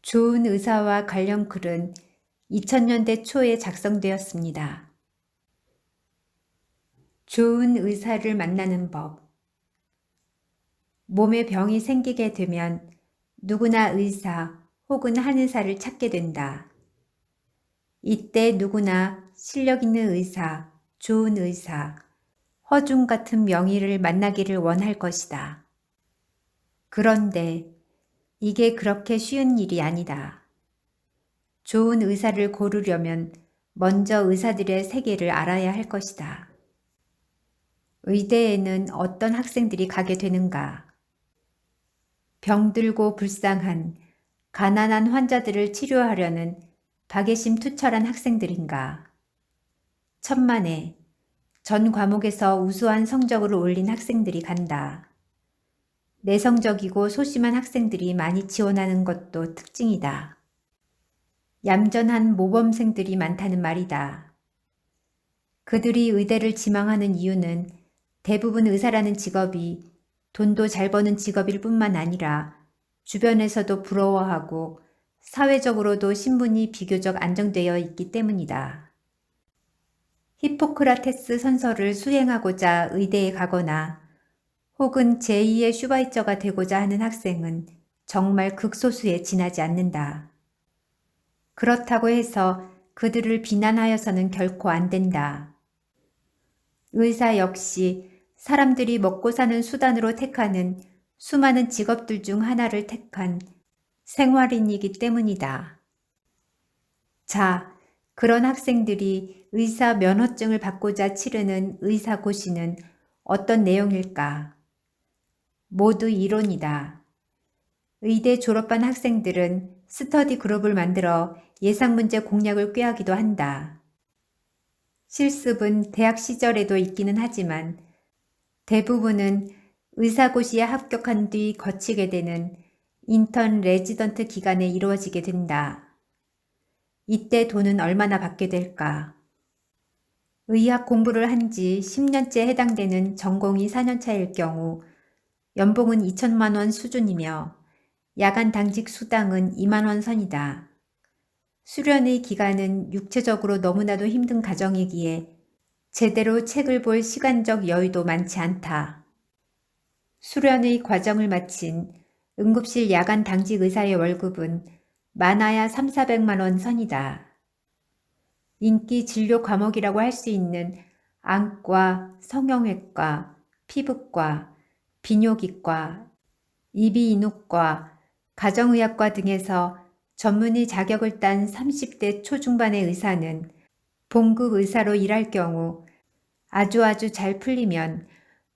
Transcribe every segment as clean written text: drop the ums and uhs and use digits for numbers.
좋은 의사와 관련 글은 2000년대 초에 작성되었습니다. 좋은 의사를 만나는 법. 몸에 병이 생기게 되면 누구나 의사 혹은 한의사를 찾게 된다. 이때 누구나 실력 있는 의사, 좋은 의사, 허중 같은 명의를 만나기를 원할 것이다. 그런데 이게 그렇게 쉬운 일이 아니다. 좋은 의사를 고르려면 먼저 의사들의 세계를 알아야 할 것이다. 의대에는 어떤 학생들이 가게 되는가? 병들고 불쌍한 가난한 환자들을 치료하려는 박애심 투철한 학생들인가? 천만에 전 과목에서 우수한 성적을 올린 학생들이 간다. 내성적이고 소심한 학생들이 많이 지원하는 것도 특징이다. 얌전한 모범생들이 많다는 말이다. 그들이 의대를 지망하는 이유는 대부분 의사라는 직업이 돈도 잘 버는 직업일 뿐만 아니라 주변에서도 부러워하고 사회적으로도 신분이 비교적 안정되어 있기 때문이다. 히포크라테스 선서를 수행하고자 의대에 가거나 혹은 제2의 슈바이처가 되고자 하는 학생은 정말 극소수에 지나지 않는다. 그렇다고 해서 그들을 비난하여서는 결코 안 된다. 의사 역시 사람들이 먹고 사는 수단으로 택하는 수많은 직업들 중 하나를 택한 생활인이기 때문이다. 자, 그런 학생들이 의사 면허증을 받고자 치르는 의사고시는 어떤 내용일까? 모두 이론이다. 의대 졸업한 학생들은 스터디 그룹을 만들어 예상문제 공략을 꾀하기도 한다. 실습은 대학 시절에도 있기는 하지만 대부분은 의사고시에 합격한 뒤 거치게 되는 인턴 레지던트 기간에 이루어지게 된다. 이때 돈은 얼마나 받게 될까? 의학 공부를 한 지 10년째 해당되는 전공이 4년차일 경우 연봉은 2천만 원 수준이며 야간 당직 수당은 2만 원 선이다. 수련의 기간은 육체적으로 너무나도 힘든 가정이기에 제대로 책을 볼 시간적 여유도 많지 않다. 수련의 과정을 마친 응급실 야간 당직 의사의 월급은 많아야 3,400만 원 선이다. 인기 진료 과목이라고 할 수 있는 안과, 성형외과, 피부과, 비뇨기과, 이비인후과, 가정의학과 등에서 전문의 자격을 딴 30대 초중반의 의사는 봉급 의사로 일할 경우 아주 잘 풀리면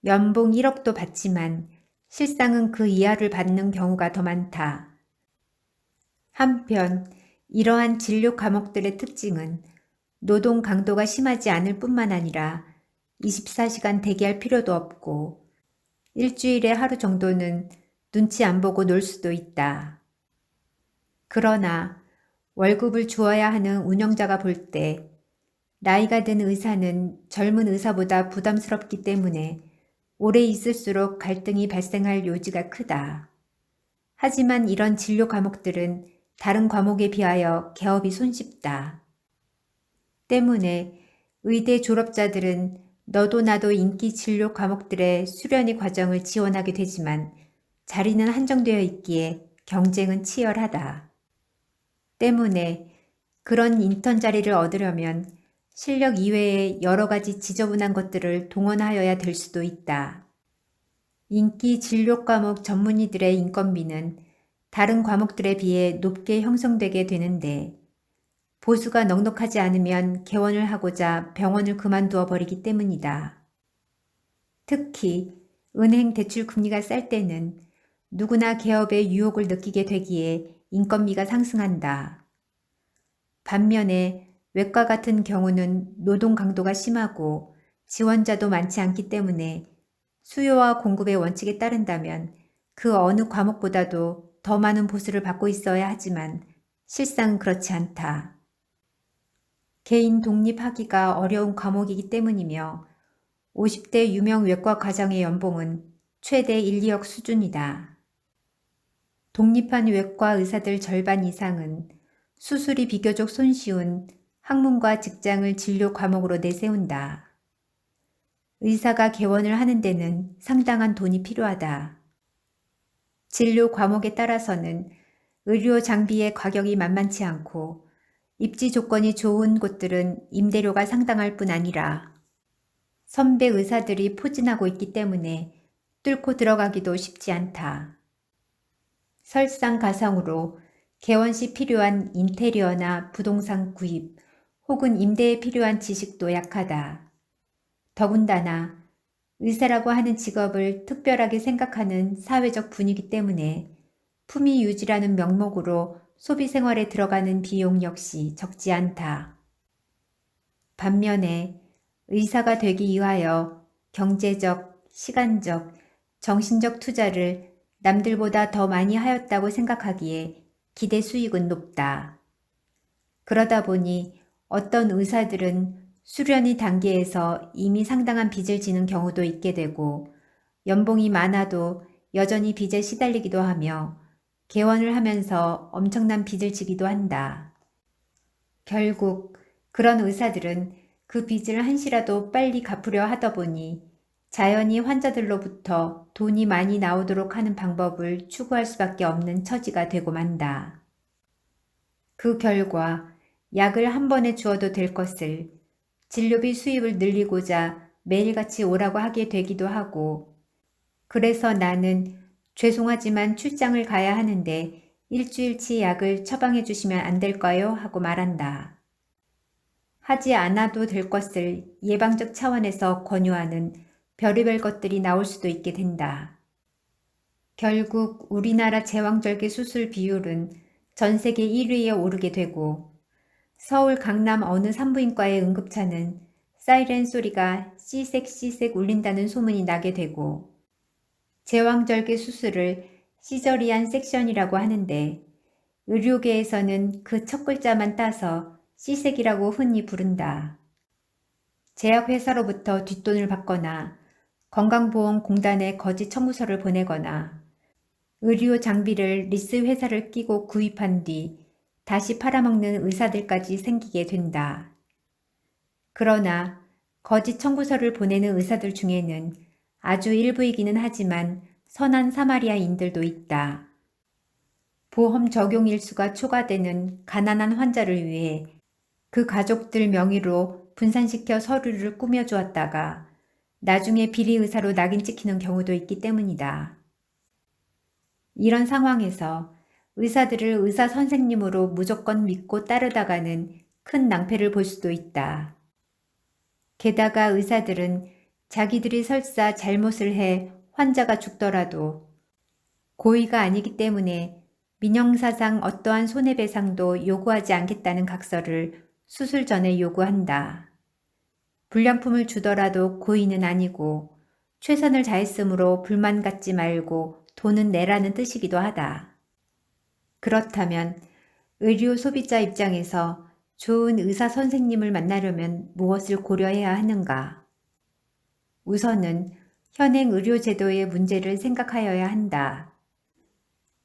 연봉 1억도 받지만 실상은 그 이하를 받는 경우가 더 많다. 한편 이러한 진료 과목들의 특징은 노동 강도가 심하지 않을 뿐만 아니라 24시간 대기할 필요도 없고 일주일에 하루 정도는 눈치 안 보고 놀 수도 있다. 그러나 월급을 주어야 하는 운영자가 볼 때 나이가 든 의사는 젊은 의사보다 부담스럽기 때문에 오래 있을수록 갈등이 발생할 요지가 크다. 하지만 이런 진료 과목들은 다른 과목에 비하여 개업이 손쉽다. 때문에 의대 졸업자들은 너도 나도 인기 진료 과목들의 수련의 과정을 지원하게 되지만 자리는 한정되어 있기에 경쟁은 치열하다. 때문에 그런 인턴 자리를 얻으려면 실력 이외에 여러 가지 지저분한 것들을 동원하여야 될 수도 있다. 인기 진료 과목 전문의들의 인건비는 다른 과목들에 비해 높게 형성되게 되는데 보수가 넉넉하지 않으면 개원을 하고자 병원을 그만두어 버리기 때문이다. 특히 은행 대출 금리가 쌀 때는 누구나 개업의 유혹을 느끼게 되기에 인건비가 상승한다. 반면에 외과 같은 경우는 노동 강도가 심하고 지원자도 많지 않기 때문에 수요와 공급의 원칙에 따른다면 그 어느 과목보다도 더 많은 보수를 받고 있어야 하지만 실상은 그렇지 않다. 개인 독립하기가 어려운 과목이기 때문이며 50대 유명 외과 과장의 연봉은 최대 1, 2억 수준이다. 독립한 외과 의사들 절반 이상은 수술이 비교적 손쉬운 학문과 직장을 진료 과목으로 내세운다. 의사가 개원을 하는 데는 상당한 돈이 필요하다. 진료 과목에 따라서는 의료 장비의 가격이 만만치 않고 입지 조건이 좋은 곳들은 임대료가 상당할 뿐 아니라 선배 의사들이 포진하고 있기 때문에 뚫고 들어가기도 쉽지 않다. 설상가상으로 개원 시 필요한 인테리어나 부동산 구입 혹은 임대에 필요한 지식도 약하다. 더군다나 의사라고 하는 직업을 특별하게 생각하는 사회적 분위기 때문에 품위 유지라는 명목으로 소비 생활에 들어가는 비용 역시 적지 않다. 반면에 의사가 되기 위하여 경제적, 시간적, 정신적 투자를 남들보다 더 많이 하였다고 생각하기에 기대 수익은 높다. 그러다 보니 어떤 의사들은 수련의 단계에서 이미 상당한 빚을 지는 경우도 있게 되고 연봉이 많아도 여전히 빚에 시달리기도 하며 개원을 하면서 엄청난 빚을 지기도 한다. 결국 그런 의사들은 그 빚을 한시라도 빨리 갚으려 하다 보니 자연히 환자들로부터 돈이 많이 나오도록 하는 방법을 추구할 수밖에 없는 처지가 되고 만다. 그 결과 약을 한 번에 주어도 될 것을 진료비 수입을 늘리고자 매일같이 오라고 하게 되기도 하고, 그래서 나는 죄송하지만 출장을 가야 하는데 일주일치 약을 처방해 주시면 안 될까요? 하고 말한다. 하지 않아도 될 것을 예방적 차원에서 권유하는 별의별 것들이 나올 수도 있게 된다. 결국 우리나라 제왕절개 수술 비율은 전 세계 1위에 오르게 되고 서울 강남 어느 산부인과의 응급차는 사이렌 소리가 씨색 울린다는 소문이 나게 되고 제왕절개 수술을 시저리안 섹션이라고 하는데 의료계에서는 그 첫 글자만 따서 C색이라고 흔히 부른다. 제약회사로부터 뒷돈을 받거나 건강보험공단에 거짓 청구서를 보내거나 의료 장비를 리스 회사를 끼고 구입한 뒤 다시 팔아먹는 의사들까지 생기게 된다. 그러나 거짓 청구서를 보내는 의사들 중에는 아주 일부이기는 하지만 선한 사마리아인들도 있다. 보험 적용 일수가 초과되는 가난한 환자를 위해 그 가족들 명의로 분산시켜 서류를 꾸며주었다가 나중에 비리 의사로 낙인 찍히는 경우도 있기 때문이다. 이런 상황에서 의사들을 의사 선생님으로 무조건 믿고 따르다가는 큰 낭패를 볼 수도 있다. 게다가 의사들은 자기들이 설사 잘못을 해 환자가 죽더라도 고의가 아니기 때문에 민형사상 어떠한 손해배상도 요구하지 않겠다는 각서를 수술 전에 요구한다. 불량품을 주더라도 고의는 아니고 최선을 다했으므로 불만 갖지 말고 돈은 내라는 뜻이기도 하다. 그렇다면 의료 소비자 입장에서 좋은 의사 선생님을 만나려면 무엇을 고려해야 하는가? 우선은 현행 의료제도의 문제를 생각하여야 한다.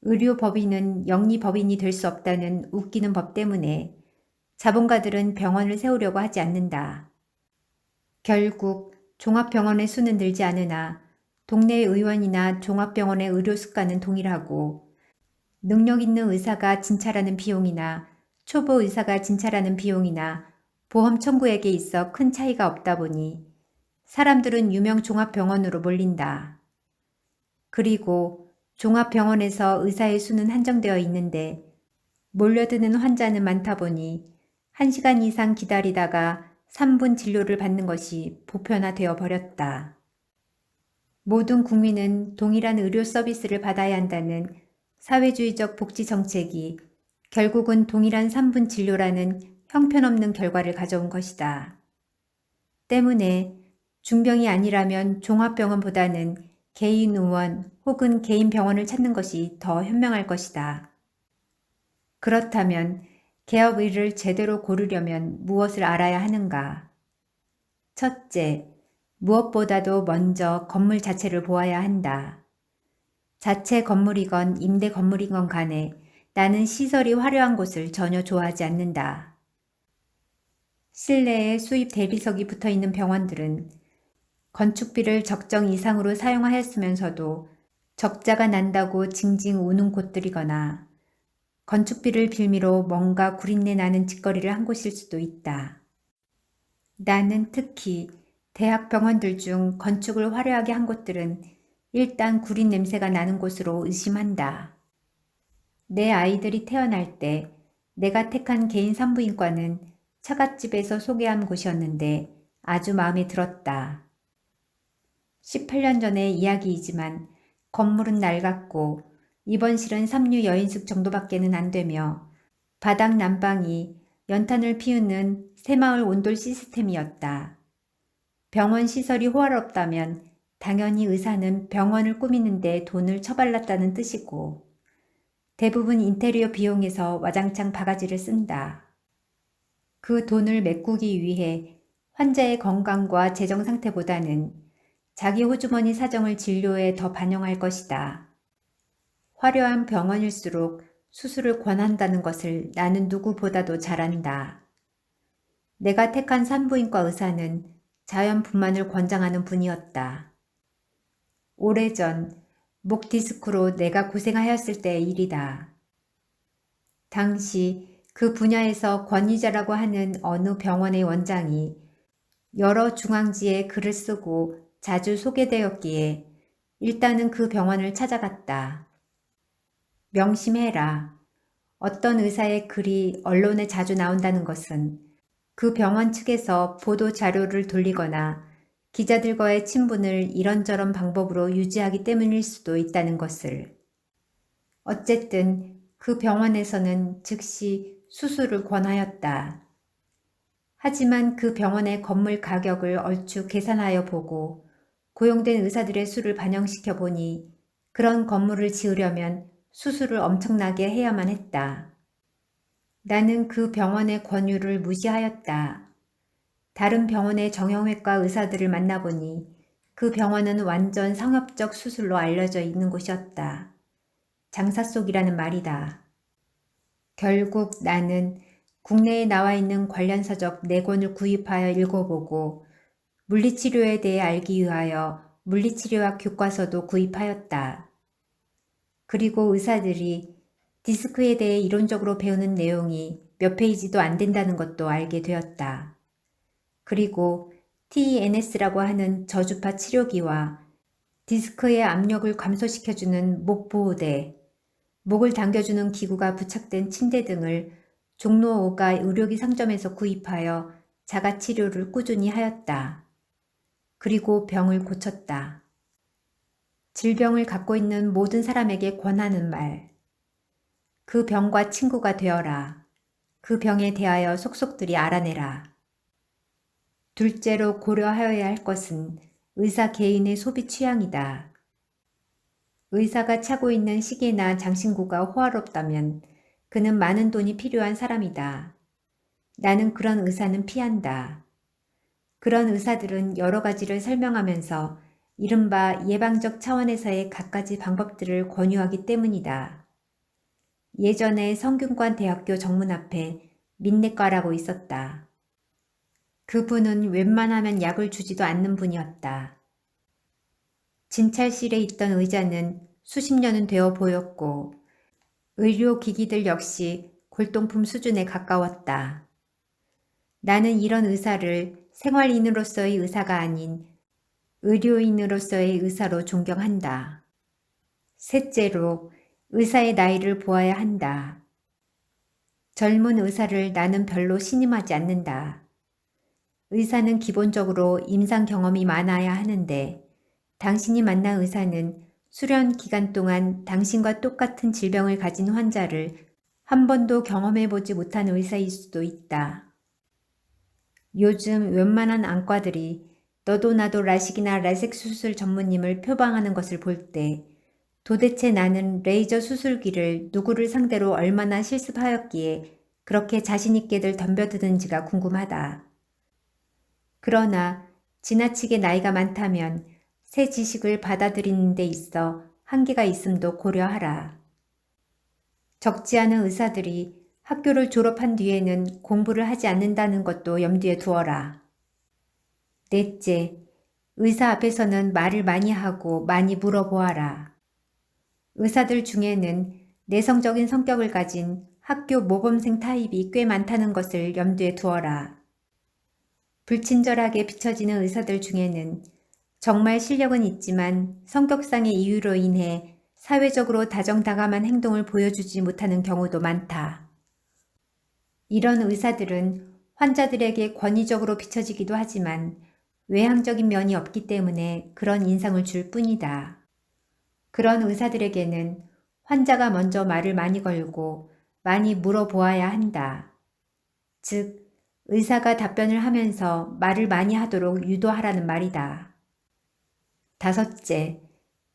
의료법인은 영리법인이 될 수 없다는 웃기는 법 때문에 자본가들은 병원을 세우려고 하지 않는다. 결국 종합병원의 수는 늘지 않으나 동네 의원이나 종합병원의 의료 수가는 동일하고 능력 있는 의사가 진찰하는 비용이나 초보 의사가 진찰하는 비용이나 보험 청구액에 있어 큰 차이가 없다 보니 사람들은 유명 종합병원으로 몰린다. 그리고 종합병원에서 의사의 수는 한정되어 있는데 몰려드는 환자는 많다 보니 1시간 이상 기다리다가 3분 진료를 받는 것이 보편화되어 버렸다. 모든 국민은 동일한 의료 서비스를 받아야 한다는 사회주의적 복지 정책이 결국은 동일한 3분 진료라는 형편없는 결과를 가져온 것이다. 때문에 중병이 아니라면 종합병원보다는 개인 의원 혹은 개인 병원을 찾는 것이 더 현명할 것이다. 그렇다면 개업의를 제대로 고르려면 무엇을 알아야 하는가? 첫째, 무엇보다도 먼저 건물 자체를 보아야 한다. 자체 건물이건 임대 건물이건 간에 나는 시설이 화려한 곳을 전혀 좋아하지 않는다. 실내에 수입 대리석이 붙어 있는 병원들은 건축비를 적정 이상으로 사용하였으면서도 적자가 난다고 징징 우는 곳들이거나 건축비를 빌미로 뭔가 구린내 나는 짓거리를 한 곳일 수도 있다. 나는 특히 대학 병원들 중 건축을 화려하게 한 곳들은 일단 구린 냄새가 나는 곳으로 의심한다. 내 아이들이 태어날 때 내가 택한 개인 산부인과는 처갓집에서 소개한 곳이었는데 아주 마음에 들었다. 18년 전의 이야기이지만 건물은 낡았고 입원실은 3류 여인숙 정도밖에는 안 되며 바닥 난방이 연탄을 피우는 새마을 온돌 시스템이었다. 병원 시설이 호화롭다면 당연히 의사는 병원을 꾸미는데 돈을 처발랐다는 뜻이고 대부분 인테리어 비용에서 와장창 바가지를 쓴다. 그 돈을 메꾸기 위해 환자의 건강과 재정 상태보다는 자기 호주머니 사정을 진료에 더 반영할 것이다. 화려한 병원일수록 수술을 권한다는 것을 나는 누구보다도 잘 안다. 내가 택한 산부인과 의사는 자연분만을 권장하는 분이었다. 오래전 목 디스크로 내가 고생하였을 때의 일이다. 당시 그 분야에서 권위자라고 하는 어느 병원의 원장이 여러 중앙지에 글을 쓰고 자주 소개되었기에 일단은 그 병원을 찾아갔다. 명심해라. 어떤 의사의 글이 언론에 자주 나온다는 것은 그 병원 측에서 보도 자료를 돌리거나 기자들과의 친분을 이런저런 방법으로 유지하기 때문일 수도 있다는 것을. 어쨌든 그 병원에서는 즉시 수술을 권하였다. 하지만 그 병원의 건물 가격을 얼추 계산하여 보고 고용된 의사들의 수를 반영시켜 보니 그런 건물을 지으려면 수술을 엄청나게 해야만 했다. 나는 그 병원의 권유를 무시하였다. 다른 병원의 정형외과 의사들을 만나보니 그 병원은 완전 상업적 수술로 알려져 있는 곳이었다. 장사 속이라는 말이다. 결국 나는 국내에 나와 있는 관련 서적 4권을 구입하여 읽어보고 물리치료에 대해 알기 위하여 물리치료학 교과서도 구입하였다. 그리고 의사들이 디스크에 대해 이론적으로 배우는 내용이 몇 페이지도 안 된다는 것도 알게 되었다. 그리고 TNS라고 하는 저주파 치료기와 디스크의 압력을 감소시켜주는 목보호대, 목을 당겨주는 기구가 부착된 침대 등을 종로 5가 의료기 상점에서 구입하여 자가치료를 꾸준히 하였다. 그리고 병을 고쳤다. 질병을 갖고 있는 모든 사람에게 권하는 말. 그 병과 친구가 되어라. 그 병에 대하여 속속들이 알아내라. 둘째로 고려하여야 할 것은 의사 개인의 소비 취향이다. 의사가 차고 있는 시계나 장신구가 호화롭다면 그는 많은 돈이 필요한 사람이다. 나는 그런 의사는 피한다. 그런 의사들은 여러 가지를 설명하면서 이른바 예방적 차원에서의 갖가지 방법들을 권유하기 때문이다. 예전에 성균관 대학교 정문 앞에 민내과라고 있었다. 그분은 웬만하면 약을 주지도 않는 분이었다. 진찰실에 있던 의자는 수십 년은 되어 보였고 의료기기들 역시 골동품 수준에 가까웠다. 나는 이런 의사를 생활인으로서의 의사가 아닌 의료인으로서의 의사로 존경한다. 셋째로 의사의 나이를 보아야 한다. 젊은 의사를 나는 별로 신임하지 않는다. 의사는 기본적으로 임상 경험이 많아야 하는데 당신이 만난 의사는 수련 기간 동안 당신과 똑같은 질병을 가진 환자를 한 번도 경험해보지 못한 의사일 수도 있다. 요즘 웬만한 안과들이 너도 나도 라식이나 라섹 수술 전문님을 표방하는 것을 볼 때 도대체 나는 레이저 수술기를 누구를 상대로 얼마나 실습하였기에 그렇게 자신있게들 덤벼드는지가 궁금하다. 그러나 지나치게 나이가 많다면 새 지식을 받아들이는 데 있어 한계가 있음도 고려하라. 적지 않은 의사들이 학교를 졸업한 뒤에는 공부를 하지 않는다는 것도 염두에 두어라. 넷째, 의사 앞에서는 말을 많이 하고 많이 물어보아라. 의사들 중에는 내성적인 성격을 가진 학교 모범생 타입이 꽤 많다는 것을 염두에 두어라. 불친절하게 비춰지는 의사들 중에는 정말 실력은 있지만 성격상의 이유로 인해 사회적으로 다정다감한 행동을 보여주지 못하는 경우도 많다. 이런 의사들은 환자들에게 권위적으로 비춰지기도 하지만 외향적인 면이 없기 때문에 그런 인상을 줄 뿐이다. 그런 의사들에게는 환자가 먼저 말을 많이 걸고 많이 물어보아야 한다. 즉, 의사가 답변을 하면서 말을 많이 하도록 유도하라는 말이다. 다섯째,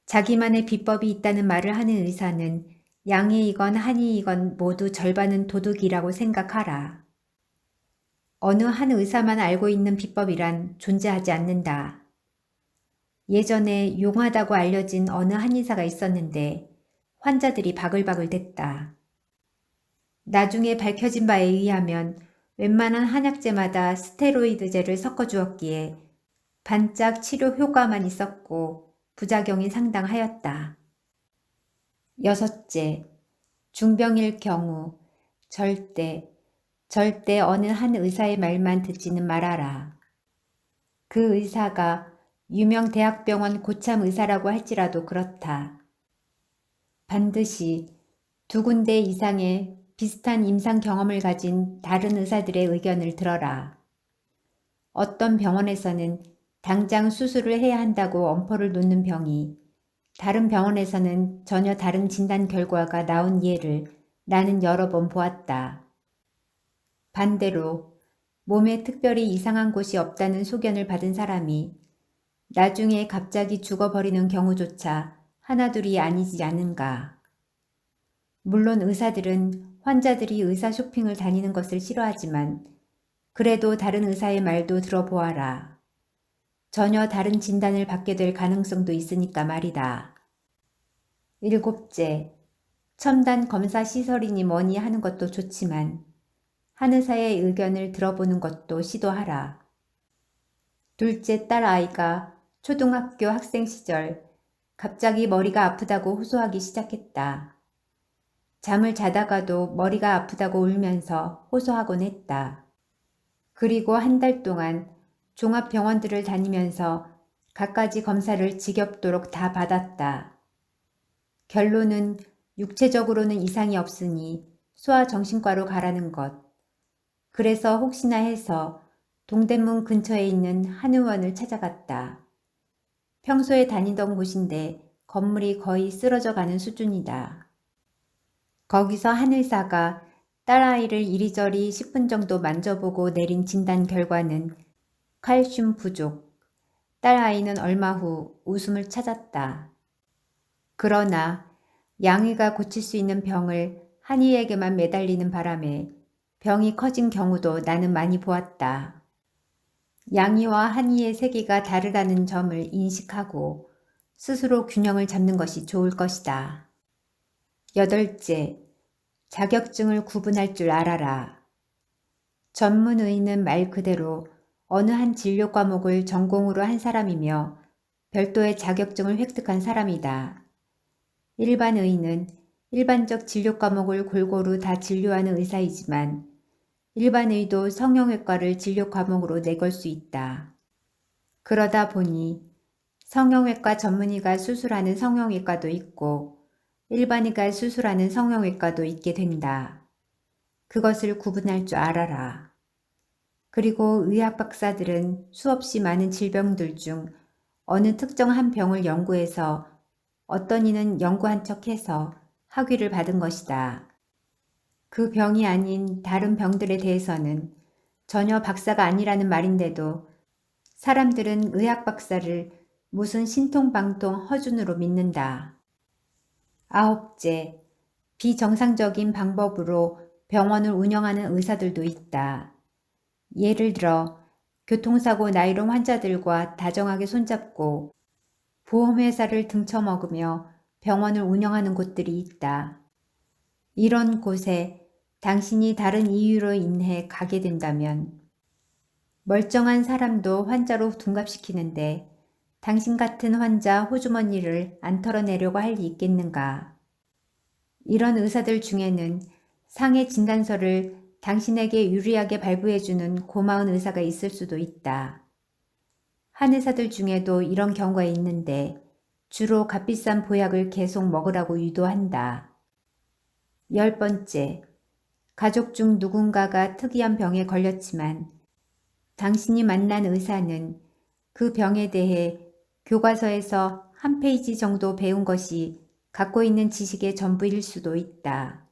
자기만의 비법이 있다는 말을 하는 의사는 양이이건 한이이건 모두 절반은 도둑이라고 생각하라. 어느 한 의사만 알고 있는 비법이란 존재하지 않는다. 예전에 용하다고 알려진 어느 한의사가 있었는데 환자들이 바글바글 됐다. 나중에 밝혀진 바에 의하면 웬만한 한약재마다 스테로이드제를 섞어주었기에 반짝 치료 효과만 있었고 부작용이 상당하였다. 여섯째, 중병일 경우 절대 어느 한 의사의 말만 듣지는 말아라. 그 의사가 유명 대학병원 고참 의사라고 할지라도 그렇다. 반드시 두 군데 이상의 비슷한 임상 경험을 가진 다른 의사들의 의견을 들어라. 어떤 병원에서는 당장 수술을 해야 한다고 엄포를 놓는 병이 다른 병원에서는 전혀 다른 진단 결과가 나온 예를 나는 여러 번 보았다. 반대로 몸에 특별히 이상한 곳이 없다는 소견을 받은 사람이 나중에 갑자기 죽어버리는 경우조차 하나둘이 아니지 않은가. 물론 의사들은 환자들이 의사 쇼핑을 다니는 것을 싫어하지만 그래도 다른 의사의 말도 들어보아라. 전혀 다른 진단을 받게 될 가능성도 있으니까 말이다. 일곱째, 첨단 검사 시설이니 뭐니 하는 것도 좋지만 한 의사의 의견을 들어보는 것도 시도하라. 둘째 딸 아이가 초등학교 학생 시절 갑자기 머리가 아프다고 호소하기 시작했다. 잠을 자다가도 머리가 아프다고 울면서 호소하곤 했다. 그리고 한 달 동안 종합병원들을 다니면서 갖가지 검사를 지겹도록 다 받았다. 결론은 육체적으로는 이상이 없으니 소아정신과로 가라는 것. 그래서 혹시나 해서 동대문 근처에 있는 한의원을 찾아갔다. 평소에 다니던 곳인데 건물이 거의 쓰러져 가는 수준이다. 거기서 한 의사가 딸아이를 이리저리 10분 정도 만져보고 내린 진단 결과는 칼슘 부족. 딸아이는 얼마 후 웃음을 찾았다. 그러나 양이가 고칠 수 있는 병을 한의에게만 매달리는 바람에 병이 커진 경우도 나는 많이 보았다. 양이와 한의의 세계가 다르다는 점을 인식하고 스스로 균형을 잡는 것이 좋을 것이다. 여덟째, 자격증을 구분할 줄 알아라. 전문의는 말 그대로 어느 한 진료 과목을 전공으로 한 사람이며 별도의 자격증을 획득한 사람이다. 일반의는 일반적 진료 과목을 골고루 다 진료하는 의사이지만 일반의도 성형외과를 진료 과목으로 내걸 수 있다. 그러다 보니 성형외과 전문의가 수술하는 성형외과도 있고 일반의가 수술하는 성형외과도 있게 된다. 그것을 구분할 줄 알아라. 그리고 의학 박사들은 수없이 많은 질병들 중 어느 특정 한 병을 연구해서 어떤 이는 연구한 척해서 학위를 받은 것이다. 그 병이 아닌 다른 병들에 대해서는 전혀 박사가 아니라는 말인데도 사람들은 의학 박사를 무슨 신통방통 허준으로 믿는다. 아홉째, 비정상적인 방법으로 병원을 운영하는 의사들도 있다. 예를 들어 교통사고 나이론 환자들과 다정하게 손잡고 보험회사를 등쳐먹으며 병원을 운영하는 곳들이 있다. 이런 곳에 당신이 다른 이유로 인해 가게 된다면 멀쩡한 사람도 환자로 둔갑시키는데 당신 같은 환자 호주머니를 안 털어내려고 할 리 있겠는가? 이런 의사들 중에는 상해 진단서를 당신에게 유리하게 발부해주는 고마운 의사가 있을 수도 있다. 한의사들 중에도 이런 경우가 있는데 주로 값비싼 보약을 계속 먹으라고 유도한다. 10번째, 가족 중 누군가가 특이한 병에 걸렸지만 당신이 만난 의사는 그 병에 대해 교과서에서 한 페이지 정도 배운 것이 갖고 있는 지식의 전부일 수도 있다.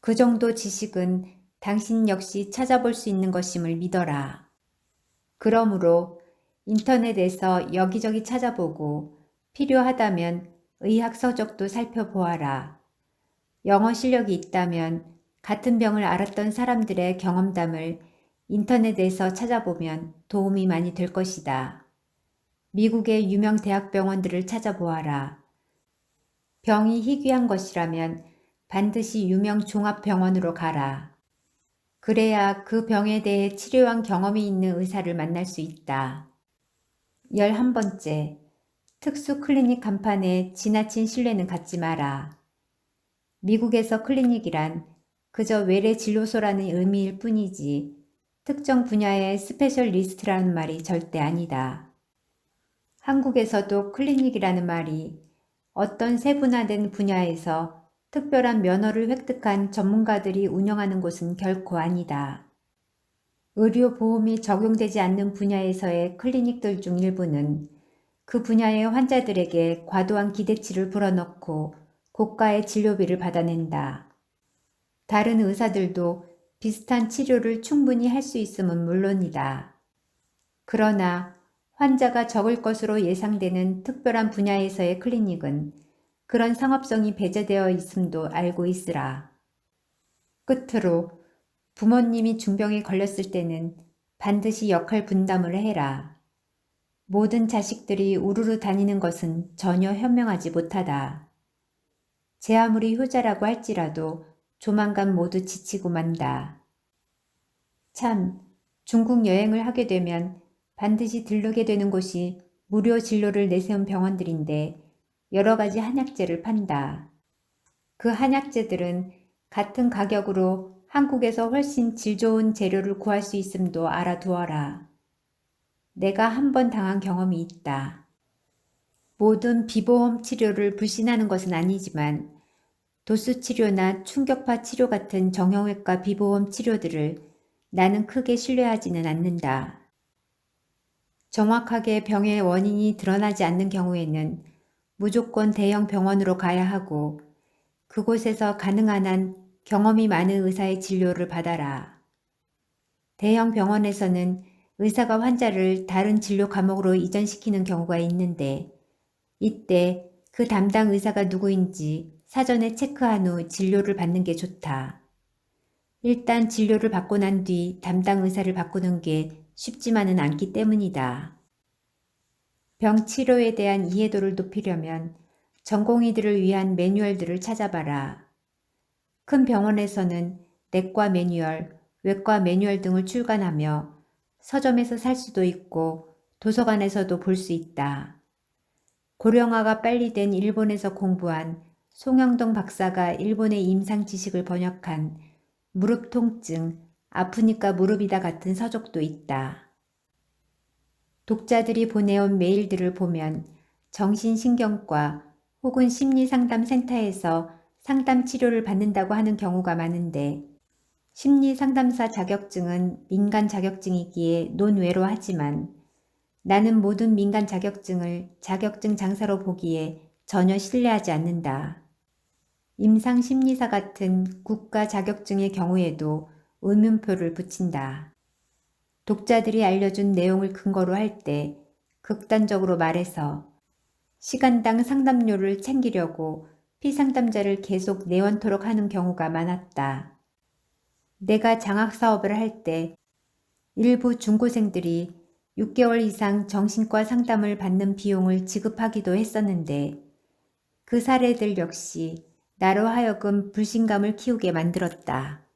그 정도 지식은 당신 역시 찾아볼 수 있는 것임을 믿어라. 그러므로 인터넷에서 여기저기 찾아보고 필요하다면 의학 서적도 살펴보아라. 영어 실력이 있다면 같은 병을 앓았던 사람들의 경험담을 인터넷에서 찾아보면 도움이 많이 될 것이다. 미국의 유명 대학병원들을 찾아보아라. 병이 희귀한 것이라면 반드시 유명 종합병원으로 가라. 그래야 그 병에 대해 치료한 경험이 있는 의사를 만날 수 있다. 11번째, 특수 클리닉 간판에 지나친 신뢰는 갖지 마라. 미국에서 클리닉이란 그저 외래 진료소라는 의미일 뿐이지 특정 분야의 스페셜리스트라는 말이 절대 아니다. 한국에서도 클리닉이라는 말이 어떤 세분화된 분야에서 특별한 면허를 획득한 전문가들이 운영하는 곳은 결코 아니다. 의료보험이 적용되지 않는 분야에서의 클리닉들 중 일부는 그 분야의 환자들에게 과도한 기대치를 불어넣고 고가의 진료비를 받아낸다. 다른 의사들도 비슷한 치료를 충분히 할 수 있음은 물론이다. 그러나 환자가 적을 것으로 예상되는 특별한 분야에서의 클리닉은 그런 상업성이 배제되어 있음도 알고 있으라. 끝으로 부모님이 중병에 걸렸을 때는 반드시 역할 분담을 해라. 모든 자식들이 우르르 다니는 것은 전혀 현명하지 못하다. 제 아무리 효자라고 할지라도 조만간 모두 지치고 만다. 참, 중국 여행을 하게 되면 반드시 들르게 되는 곳이 무료 진료를 내세운 병원들인데 여러 가지 한약재를 판다. 그 한약재들은 같은 가격으로 한국에서 훨씬 질 좋은 재료를 구할 수 있음도 알아두어라. 내가 한 번 당한 경험이 있다. 모든 비보험 치료를 불신하는 것은 아니지만 도수 치료나 충격파 치료 같은 정형외과 비보험 치료들을 나는 크게 신뢰하지는 않는다. 정확하게 병의 원인이 드러나지 않는 경우에는 무조건 대형 병원으로 가야 하고 그곳에서 가능한 한 경험이 많은 의사의 진료를 받아라. 대형 병원에서는 의사가 환자를 다른 진료 과목으로 이전시키는 경우가 있는데 이때 그 담당 의사가 누구인지 사전에 체크한 후 진료를 받는 게 좋다. 일단 진료를 받고 난 뒤 담당 의사를 바꾸는 게 쉽지만은 않기 때문이다. 병 치료에 대한 이해도를 높이려면 전공의들을 위한 매뉴얼들을 찾아봐라. 큰 병원에서는 내과 매뉴얼, 외과 매뉴얼 등을 출간하며 서점에서 살 수도 있고 도서관에서도 볼 수 있다. 고령화가 빨리 된 일본에서 공부한 송영동 박사가 일본의 임상 지식을 번역한 무릎 통증, 아프니까 무릎이다 같은 서적도 있다. 독자들이 보내온 메일들을 보면 정신신경과 혹은 심리상담센터에서 상담 치료를 받는다고 하는 경우가 많은데 심리상담사 자격증은 민간 자격증이기에 논외로 하지만 나는 모든 민간 자격증을 자격증 장사로 보기에 전혀 신뢰하지 않는다. 임상심리사 같은 국가 자격증의 경우에도 의문표를 붙인다. 독자들이 알려준 내용을 근거로 할 때 극단적으로 말해서 시간당 상담료를 챙기려고 피상담자를 계속 내원토록 하는 경우가 많았다. 내가 장학사업을 할 때 일부 중고생들이 6개월 이상 정신과 상담을 받는 비용을 지급하기도 했었는데 그 사례들 역시 나로 하여금 불신감을 키우게 만들었다.